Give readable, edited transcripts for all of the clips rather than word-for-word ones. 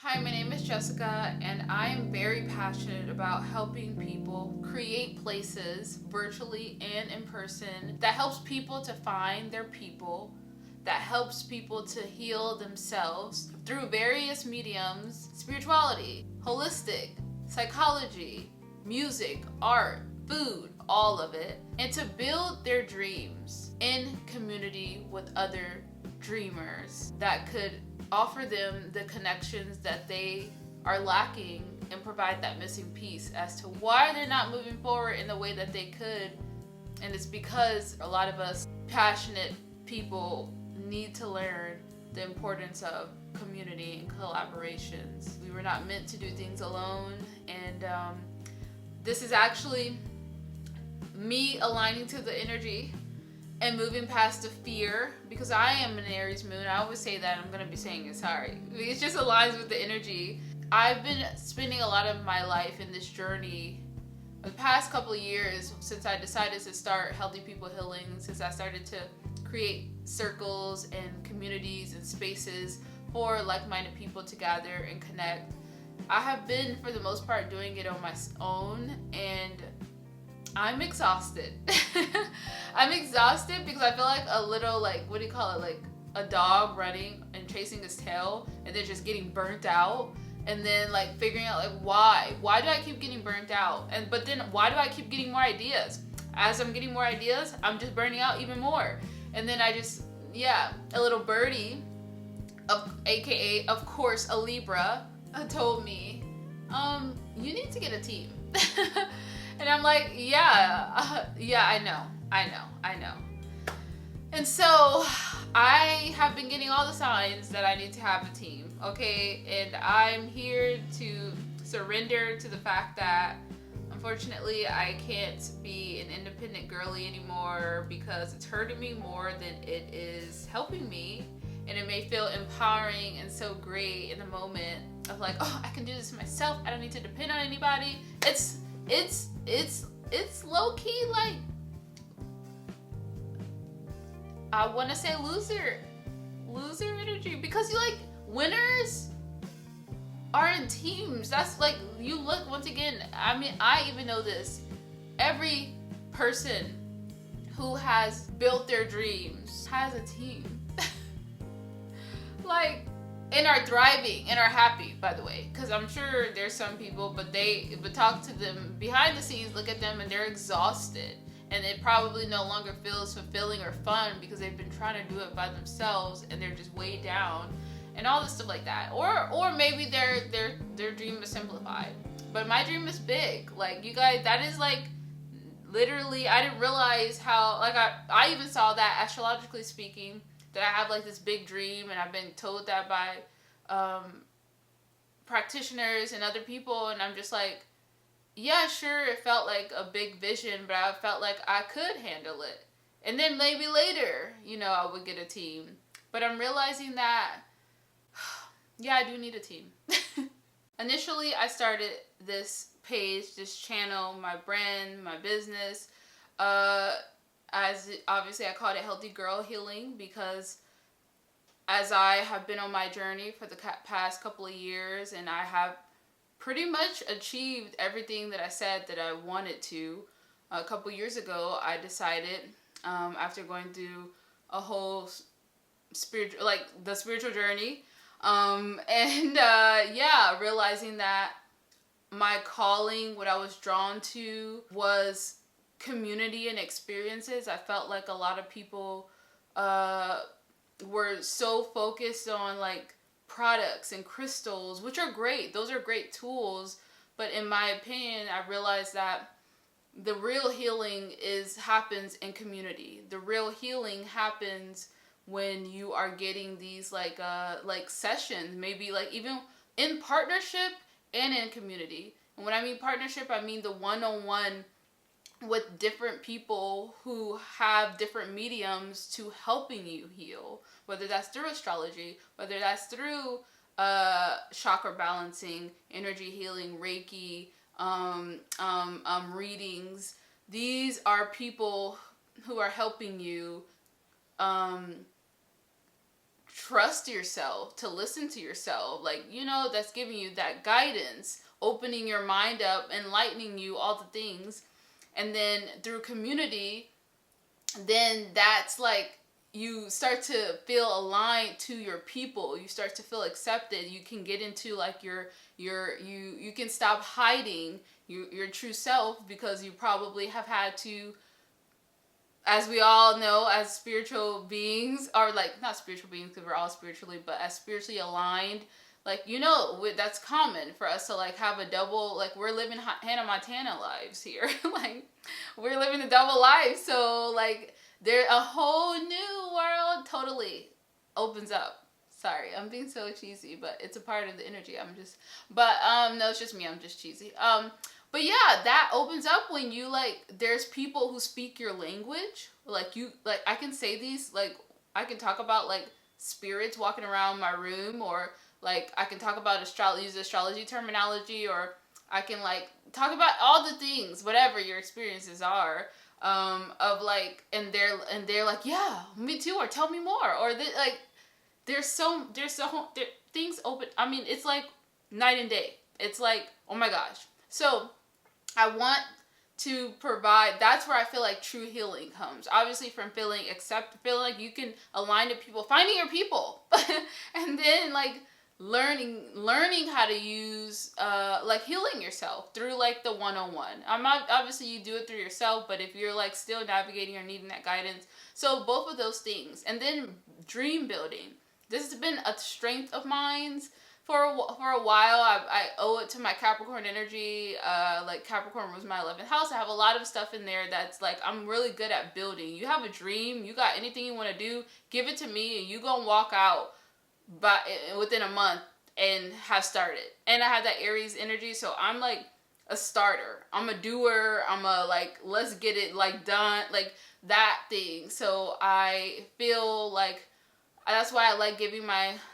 Hi, my name is Jessica, and I am very passionate about helping people create places, virtually and in person, that helps people to find their people, that helps people to heal themselves through various mediums: spirituality, holistic, psychology, music, art, food, all of it, and to build their dreams in community with other dreamers that could offer them the connections that they are lacking and provide that missing piece as to why they're not moving forward in the way that they could. And it's because a lot of us passionate people need to learn the importance of community and collaborations. We were not meant to do things alone, and this is actually me aligning to the energy and moving past the fear, because I am an Aries moon. I always say that. I'm going to be saying it, sorry. It just aligns with the energy. I've been spending a lot of my life in this journey the past couple of years since I decided to start Healthy People Healing, since I started to create circles and communities and spaces for like-minded people to gather and connect. I have been, for the most part, doing it on my own, and I'm exhausted. I'm exhausted because I feel like a little, like, what do you call it? Like a dog running and chasing his tail and then just getting burnt out. And then like figuring out like why? Why do I keep getting burnt out? But then why do I keep getting more ideas? As I'm getting more ideas, I'm just burning out even more. And then I just, yeah, a little birdie, aka of course a Libra, told me, you need to get a team. And I'm like, yeah, I know. And so I have been getting all the signs that I need to have a team, okay? And I'm here to surrender to the fact that unfortunately I can't be an independent girly anymore, because it's hurting me more than it is helping me. And it may feel empowering and so great in the moment of like, oh, I can do this myself. I don't need to depend on anybody. It's low key like, I want to say loser energy, because you like winners are in teams. That's like, you look, once again, I mean, I even know this. Every person who has built their dreams has a team. Like, and are thriving and are happy, by the way, because I'm sure there's some people, but talk to them behind the scenes, look at them, and they're exhausted, and it probably no longer feels fulfilling or fun because they've been trying to do it by themselves and they're just weighed down and all this stuff like that. Or maybe their dream is simplified, but my dream is big. Like, you guys, that is like literally, I didn't realize how, like, I even saw that astrologically speaking, that I have like this big dream, and I've been told that by practitioners and other people, and I'm just like, yeah, sure, it felt like a big vision, but I felt like I could handle it. And then maybe later, I would get a team. But I'm realizing that, yeah, I do need a team. Initially, I started this page, this channel, my brand, my business, as obviously I called it Healthy Girl Healing, because as I have been on my journey for the past couple of years, and I have pretty much achieved everything that I said that I wanted to. A couple years ago, I decided, after going through a whole the spiritual journey, realizing that my calling, what I was drawn to, was community and experiences. I felt like a lot of people were so focused on like products and crystals, which are great. Those are great tools. But in my opinion, I realized that the real healing happens in community. The real healing happens when you are getting these like sessions, maybe like even in partnership and in community. And when I mean partnership, I mean the one-on-one with different people who have different mediums to helping you heal, whether that's through astrology, whether that's through chakra balancing, energy healing, Reiki, readings. These are people who are helping you trust yourself, to listen to yourself, like, you know, that's giving you that guidance, opening your mind up, enlightening you, all the things. And then through community, then that's like, you start to feel aligned to your people. You start to feel accepted. You can get into like you can stop hiding your true self, because you probably have had to, as we all know, as spiritual beings, or like not spiritual beings because we're all spiritually, but as spiritually aligned, like, you know, that's common for us to like have a double, like, we're living Hannah Montana lives here. Like, we're living a double life. So like, there a whole new world totally opens up. Sorry, I'm being so cheesy, but it's a part of the energy. No, it's just me. I'm just cheesy. But yeah, that opens up when you like, there's people who speak your language. Like, you, like, I can say these, like, I can talk about like spirits walking around my room, or like I can talk about use astrology terminology, or I can like talk about all the things, whatever your experiences are, of like, and they're like, yeah, me too, or tell me more, or like, things open. I mean, it's like night and day. It's like, oh my gosh. So I want to provide, that's where I feel like true healing comes. Obviously from feeling like you can align to people, finding your people, and then like learning how to use like healing yourself through like the one-on-one. I'm not, obviously you do it through yourself, but if you're like still navigating or needing that guidance, so both of those things. And then dream building. This has been a strength of mine for a while. I owe it to my Capricorn energy. Like, Capricorn was my 11th house. I have a lot of stuff in there that's like, I'm really good at building. You have a dream, you got anything you want to do, give it to me, and you gonna walk out within a month and have started. And I have that Aries energy, so I'm like a starter. I'm a doer. I'm a like, let's get it like done, like that thing. So I feel like that's why I like giving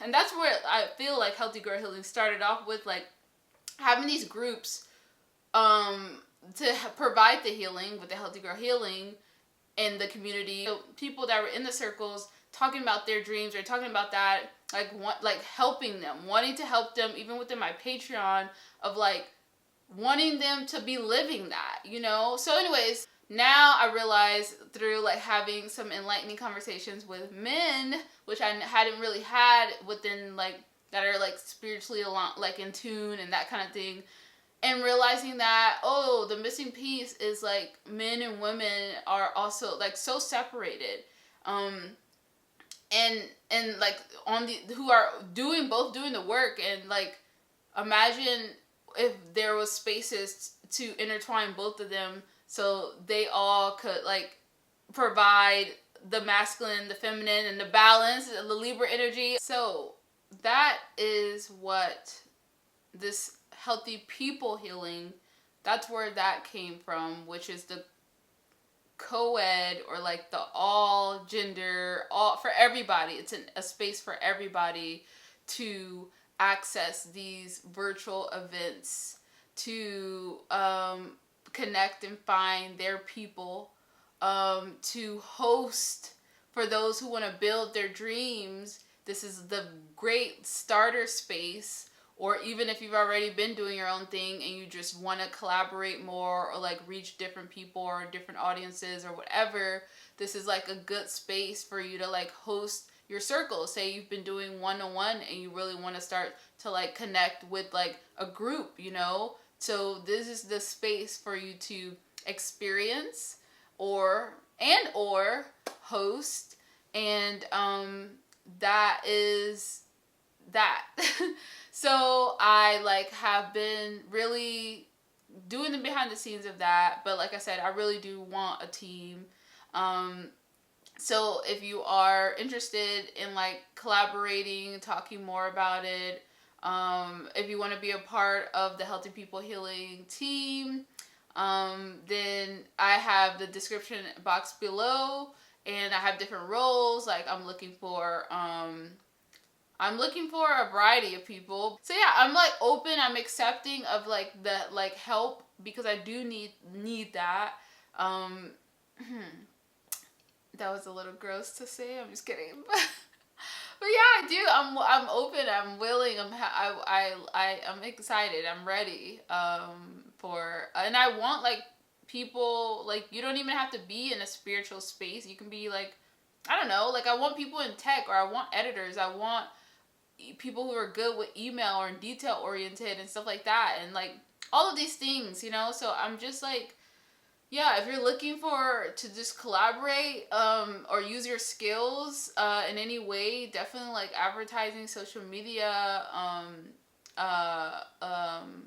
and that's where I feel like Healthy Girl Healing started off with, like, having these groups to provide the healing with the Healthy Girl Healing in the community. So people that were in the circles talking about their dreams, or talking about that, like helping them, wanting to help them, even within my Patreon, of like wanting them to be living that, you know? So anyways, now I realize through like having some enlightening conversations with men, which I hadn't really had within, like, that are like spiritually like in tune and that kind of thing, and realizing that, oh, the missing piece is like men and women are also like so separated, and like who are doing the work. And like, imagine if there was spaces to intertwine both of them, so they all could like provide the masculine, the feminine, and the balance, the Libra energy. So that is what this Healthy People Healing, that's where that came from, which is the co-ed, or like the all gender, all for everybody. It's a space for everybody to access these virtual events, to connect and find their people, to host for those who want to build their dreams. This is the great starter space. Or even if you've already been doing your own thing and you just want to collaborate more, or like reach different people or different audiences or whatever, this is like a good space for you to like host your circle. Say you've been doing one-on-one and you really want to start to like connect with like a group, you know? So this is the space for you to experience or host. And that is that. So I like have been really doing the behind the scenes of that, but like I said, I really do want a team. So if you are interested in like collaborating, talking more about it, if you want to be a part of the Healthy People Healing team, then I have the description box below, and I have different roles. Like, I'm looking for a variety of people. So yeah, I'm like open, I'm accepting of like the like help, because I do need that. That was a little gross to say, I'm just kidding. But yeah, I do. I'm open. I'm willing. I'm excited. I'm ready. For and I want like people like you don't even have to be in a spiritual space. You can be like I don't know. Like I want people in tech or I want editors. I want people who are good with email or detail oriented and stuff like that and like all of these things, you know. So I'm just like yeah, if you're looking for to just collaborate or use your skills in any way, definitely like advertising, social media, uh, um,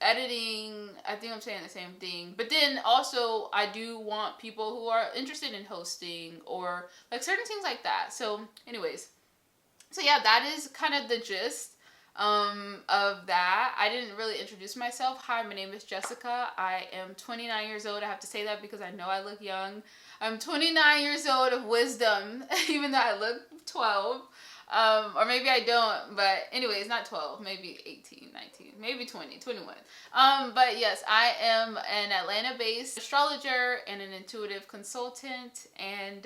editing. I think I'm saying the same thing. But then also, I do want people who are interested in hosting or like certain things like that. So, anyways, so yeah, that is kind of the gist of that. I didn't really introduce myself. Hi, my name is Jessica. I am 29 years old. I have to say that because I know I look young. I'm 29 years old of wisdom, even though I look 12. Or maybe I don't, but anyways, not 12, maybe 18, 19, maybe 20, 21. But yes, I am an Atlanta-based astrologer and an intuitive consultant, and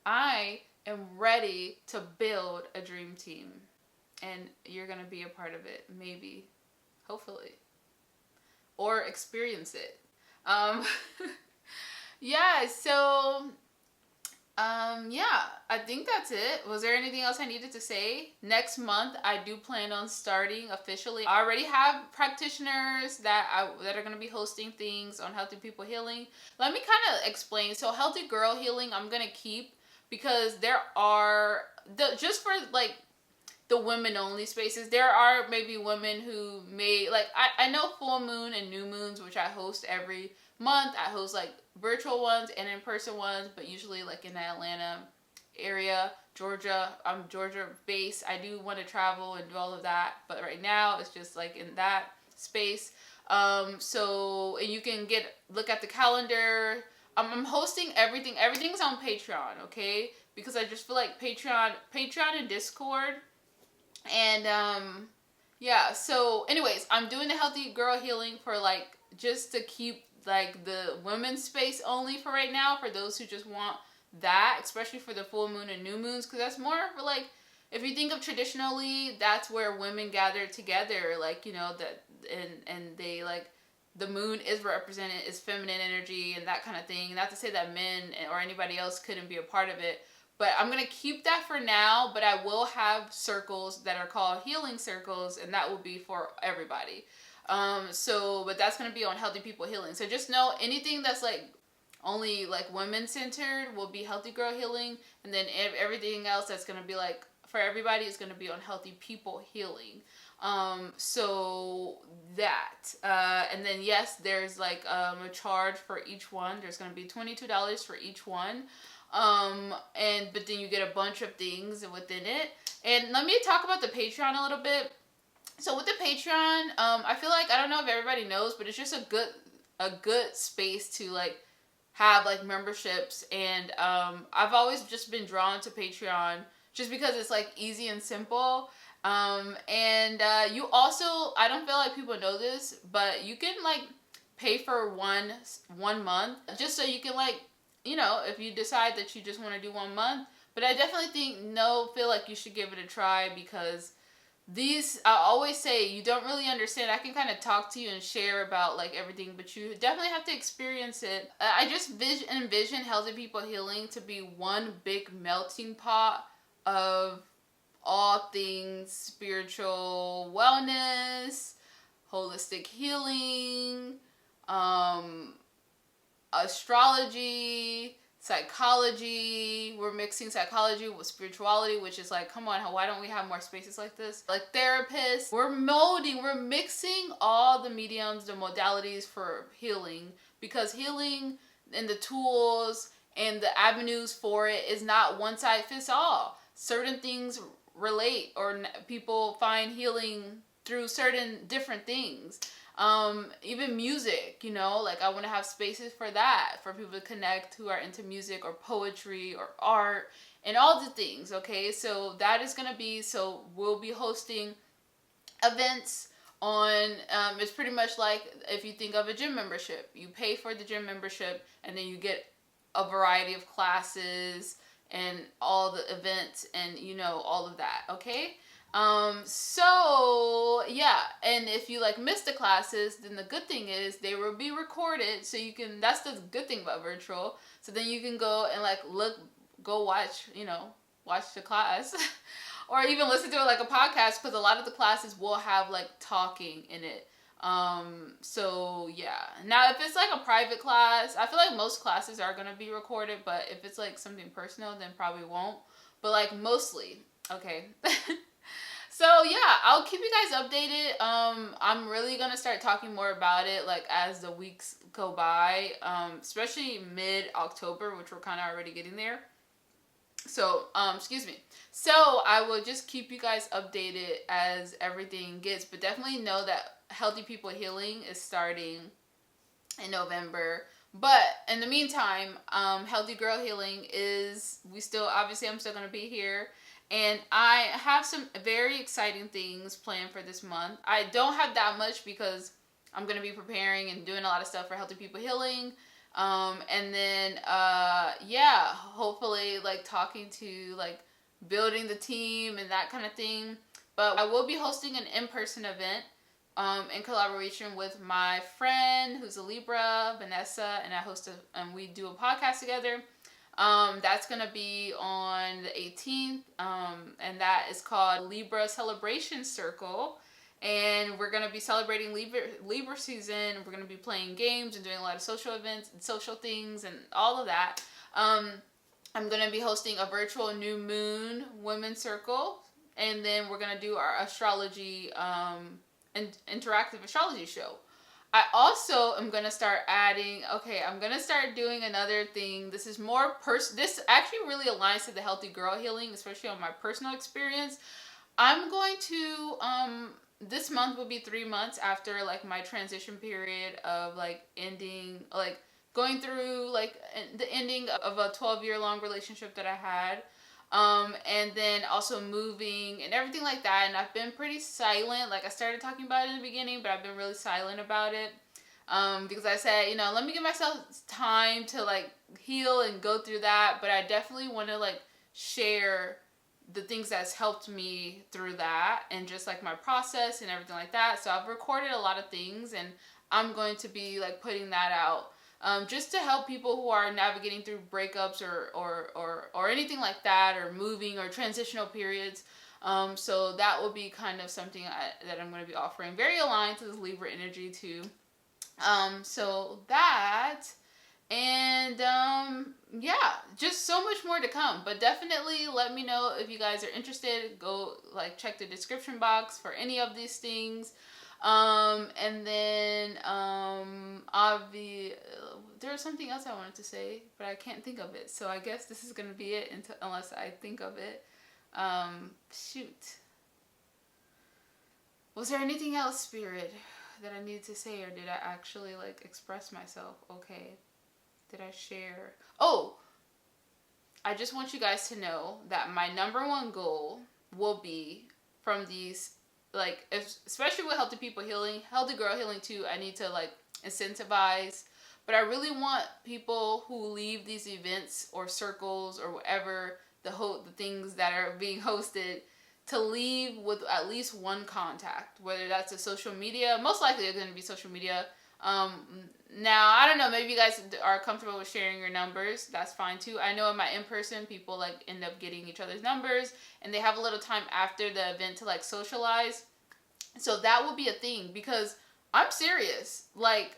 I am ready to build a dream team. And you're going to be a part of it, maybe, hopefully, or experience it. Um, yeah, so yeah, I think that's it. Was there anything else I needed to say? Next month, I do plan on starting officially. I already have practitioners that are going to be hosting things on healthy people healing. Let me kind of explain. So, healthy girl healing, I'm going to keep because there are just for like the women only spaces. There are maybe women who may like I know full moon and new moons, which I host every month. I host like virtual ones and in-person ones, but usually like in the Atlanta area, Georgia. I'm Georgia based. I do want to travel and do all of that, but right now it's just like in that space. So and you can look at the calendar. I'm hosting everything. Everything's on Patreon, okay? Because I just feel like Patreon and Discord and yeah, so anyways, I'm doing the healthy girl healing for like just to keep like the women's space only for right now for those who just want that, especially for the full moon and new moons, because that's more for like if you think of traditionally, that's where women gather together, like you know that and they like the moon is represented as feminine energy and that kind of thing. Not to say that men or anybody else couldn't be a part of it, but I'm going to keep that for now, but I will have circles that are called healing circles, and that will be for everybody. But that's going to be on healthy people healing. So just know anything that's like only like women centered will be healthy girl healing, and then everything else that's going to be like for everybody is going to be on healthy people healing. So that, and then yes, there's like a charge for each one. There's going to be $22 for each one. But then you get a bunch of things within it. And let me talk about the Patreon a little bit. So with the Patreon, I feel like I don't know if everybody knows, but it's just a good space to like have like memberships. And I've always just been drawn to Patreon just because it's like easy and simple. You also, I don't feel like people know this, but you can like pay for one month just so you can like you know, if you decide that you just want to do 1 month. But I definitely feel like you should give it a try because I always say you don't really understand. I can kind of talk to you and share about like everything, but you definitely have to experience it. I just envision healthy people healing to be one big melting pot of all things spiritual wellness, holistic healing, astrology, psychology. We're mixing psychology with spirituality, which is like, come on, why don't we have more spaces like this? Like therapists, we're mixing all the mediums, the modalities for healing, because healing and the tools and the avenues for it is not one size fits all. Certain things relate, or people find healing through certain different things. Even music, you know, like I want to have spaces for that, for people to connect who are into music or poetry or art and all the things. Okay, so that is going to be, so we'll be hosting events on, it's pretty much like if you think of a gym membership, you pay for the gym membership and then you get a variety of classes and all the events and all of that. Okay. So yeah, and if you like missed the classes, then the good thing is they will be recorded, so you can. That's the good thing about virtual. So then you can go and like go watch, watch the class, or even listen to it like a podcast, because a lot of the classes will have like talking in it. So yeah. Now if it's like a private class, I feel like most classes are gonna be recorded, but if it's like something personal, then probably won't. But like mostly, okay. So yeah, I'll keep you guys updated. I'm really gonna start talking more about it like as the weeks go by. Especially mid October, which we're kind of already getting there. So, excuse me. So I will just keep you guys updated as everything gets, but definitely know that Healthy People Healing is starting in November. But in the meantime, Healthy Girl Healing I'm still gonna be here. And I have some very exciting things planned for this month. I don't have that much because I'm going to be preparing and doing a lot of stuff for Healthy People Healing. And then, yeah, hopefully, like, talking to, like, building the team and that kind of thing. But I will be hosting an in-person event in collaboration with my friend who's a Libra, Vanessa, and we do a podcast together. That's going to be on the 18th, and that is called Libra Celebration Circle. And we're going to be celebrating Libra season. We're going to be playing games and doing a lot of social events and social things and all of that. I'm going to be hosting a virtual new moon women's circle. And then we're going to do our astrology, interactive astrology show. I also am going to start I'm going to start doing another thing. This is more this actually really aligns to the Healthy Girl Healing, especially on my personal experience. I'm going to, this month will be 3 months after like my transition period of like ending, like going through like the ending of a 12-year long relationship that I had. And then also moving and everything like that. And I've been pretty silent. Like I started talking about it in the beginning, but I've been really silent about it. Because I said, let me give myself time to like heal and go through that. But I definitely want to like share the things that's helped me through that and just like my process and everything like that. So I've recorded a lot of things and I'm going to be like putting that out. Just to help people who are navigating through breakups or anything like that, or moving or transitional periods. So that will be kind of something that I'm going to be offering. Very aligned to this Libra energy too. So that, and yeah, just so much more to come. But definitely let me know if you guys are interested. Go like check the description box for any of these things. And then there was something else I wanted to say, but I can't think of it. So I guess this is gonna be it unless I think of it. Shoot. Was there anything else, Spirit, that I needed to say, or did I actually like express myself? Okay. Did I share? Oh, I just want you guys to know that my number one goal will be from these, like, especially with Healthy People Healing, Healthy Girl Healing too, I need to like incentivize. But I really want people who leave these events or circles or whatever, the things that are being hosted, to leave with at least one contact, whether that's a social media. Most likely it's going to be social media. Now, I don't know, maybe you guys are comfortable with sharing your numbers. That's fine too. I know in my in-person, people like end up getting each other's numbers and they have a little time after the event to like socialize. So that will be a thing, because I'm serious. Like,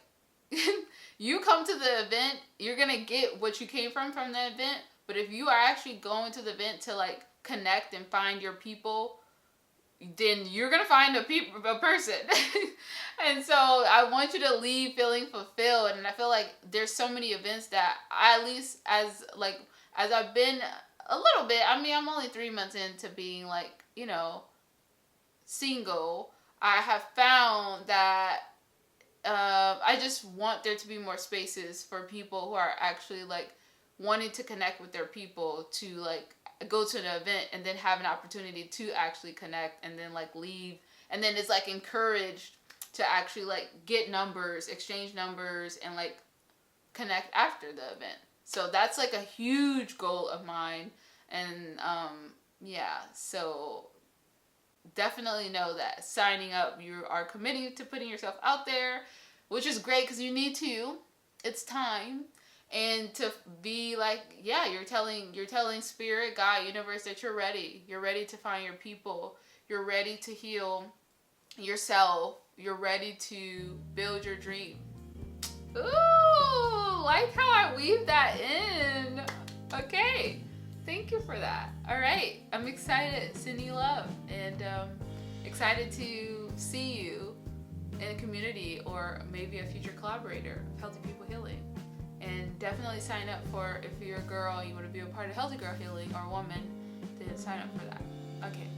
you come to the event, you're going to get what you came from the event. But if you are actually going to the event to like connect and find your people, then you're going to find a person. And so I want you to leave feeling fulfilled. And I feel like there's so many events that I, at least as I've been a little bit, I mean, I'm only 3 months into being like, single. I have found that I just want there to be more spaces for people who are actually like wanting to connect with their people, to like go to an event and then have an opportunity to actually connect and then like leave, and then it's like encouraged to actually like get numbers, exchange numbers, and like connect after the event. So that's like a huge goal of mine. And yeah, so definitely know that signing up, you are committing to putting yourself out there, which is great because you need to. It's time. And to be like, yeah, you're telling spirit, God, universe, that you're ready. You're ready to find your people. You're ready to heal yourself. You're ready to build your dream. Ooh, like how I weave that in. Okay. Thank you for that. All right. I'm excited, Cindy Love, and excited to see you in a community or maybe a future collaborator of Healthy People Healing. And definitely sign up for, if you're a girl, you want to be a part of Healthy Girl Healing, or a woman, then sign up for that. Okay.